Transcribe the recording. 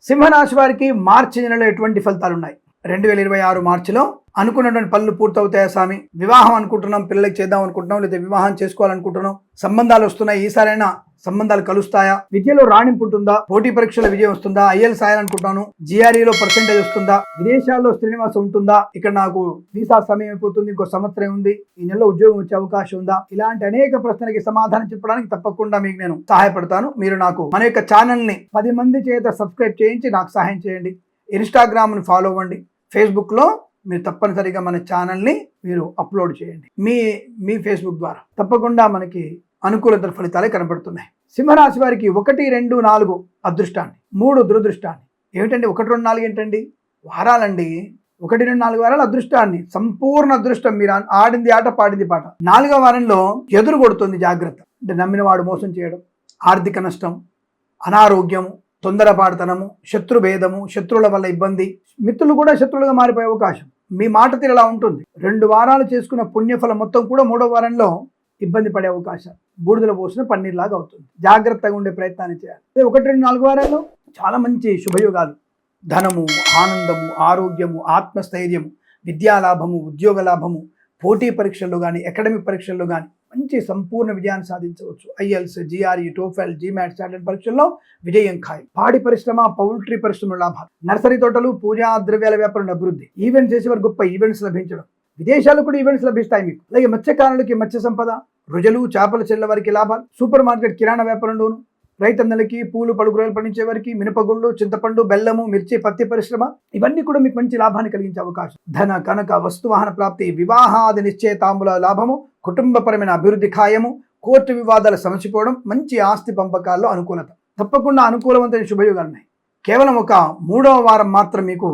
సింహరాశి వారికి మార్చి నెలలో ఎటువంటి ఫలితాలు ఉన్నాయి? 2026 మార్చిలో అనుకున్నటువంటి పనులు పూర్తవుతాయా స్వామి? వివాహం అనుకుంటున్నాం, పిల్లలకి చేద్దాం అనుకుంటున్నాం, లేదా వివాహం చేసుకోవాలనుకుంటున్నాం, సంబంధాలు వస్తున్నాయి, ఈసారైనా సంబంధాలు కలుస్తాయా? విద్యలో రాణింపు ఉంటుందా? పోటీ పరీక్షల విజయం వస్తుందా? ఐఎల్స్ రాయాలనుకుంటున్నాను, జిఆర్ఈలో పర్సెంటేజ్ వస్తుందా? విదేశాల్లో శ్రీనివాసం ఉంటుందా? ఇక్కడ నాకు వీసా సమయం అయిపోతుంది, ఇంకో సంవత్సరం ఉంది, ఈ నెలలో ఉద్యోగం వచ్చే అవకాశం ఉందా? ఇలాంటి అనేక ప్రశ్నలకి సమాధానం చెప్పడానికి తప్పకుండా మీకు నేను సహాయపడతాను. మీరు నాకు మన యొక్క ఛానల్ ని 10 మంది చేత సబ్స్క్రైబ్ చేయించి నాకు సహాయం చేయండి. ఇన్స్టాగ్రామ్ ని ఫాలో అవ్వండి. ఫేస్బుక్ లో మీరు తప్పనిసరిగా మన ఛానల్ని మీరు అప్లోడ్ చేయండి. మీ ఫేస్బుక్ ద్వారా తప్పకుండా మనకి అనుకూలత ఫలితాలే కనబడుతున్నాయి. సింహరాశి వారికి 1, 2, 4 అదృష్టాన్ని, 3 దురదృష్టాన్ని. ఏమిటండి 1, 2, 4 ఏంటండి? వారాలండి. 1, 2, 4 వారాలు అదృష్టాన్ని, సంపూర్ణ అదృష్టం. మీరు ఆడింది ఆట, పాడింది పాట. 4వ వారంలో ఎదురు కొడుతుంది జాగ్రత్త. అంటే నమ్మిన వాడు మోసం చేయడం, ఆర్థిక నష్టం, అనారోగ్యము, తొందరపాటుతనము, శత్రుభేదము, శత్రువుల వల్ల ఇబ్బంది, మిత్రులు కూడా శత్రువులుగా మారిపోయే అవకాశం. మీ మాట తీరులా ఉంటుంది. 2 వారాలు చేసుకున్న పుణ్యఫలం మొత్తం కూడా 3వ వారంలో ఇబ్బంది పడే అవకాశం. బూడిదలో పోసిన పన్నీర్లాగా అవుతుంది. జాగ్రత్తగా ఉండే ప్రయత్నాన్ని చేయాలి. 1, 2, 4 వారాల్లో చాలా మంచి శుభయోగాలు. ధనము, ఆనందము, ఆరోగ్యము, ఆత్మస్థైర్యము, విద్యాలాభము, ఉద్యోగ లాభము, పోటీ పరీక్షల్లో కానీ, అకాడమిక్ పరీక్షల్లో కానీ మంచి సంపూర్ణ విజయాన్ని సాధించవచ్చు. IELTS, GRE, TOEFL, GMAT, standard పరీక్షల్లో విజయం ఖాయం. పాడి పరిశ్రమ, పౌల్ట్రీ పరిశ్రమ లాభాలు, నర్సరీ తోటలు, పూజా ద్రవ్యాల వ్యాపారం అభివృద్ధి, ఈవెంట్స్ చేసేవారు గొప్ప ఈవెంట్స్ లభించడం, విదేశాలు కూడా ఈవెంట్స్ లభిస్తాయి మీకు. అలాగే మత్స్యకారులకి మత్స్య సంపద, రుజలు, చేపల చెల్ల వారికి లాభాలు, సూపర్ మార్కెట్, కిరాణా వ్యాపారంలోను, రైతన్నలకి, పూలు పలుకురాయలు పండించే వారికి, మినపగుళ్ళు, చింతపండు, బెల్లము, మిర్చి, పత్తి పరిశ్రమ, ఇవన్నీ కూడా మీకు మంచి లాభాన్ని కలిగించే అవకాశం. ధన, కనక, వస్తువాహన ప్రాప్తి, వివాహాది నిశ్చయతాంబుల లాభము, కుటుంబపరమైన అభివృద్ధి ఖాయము, కోర్టు వివాదాలు సమసిపోవడం, మంచి ఆస్తి పంపకాల్లో అనుకూలత. తప్పకుండా అనుకూలవంతమైన శుభయోగాలు ఉన్నాయి. కేవలం ఒక 3వ వారం మాత్రం మీకు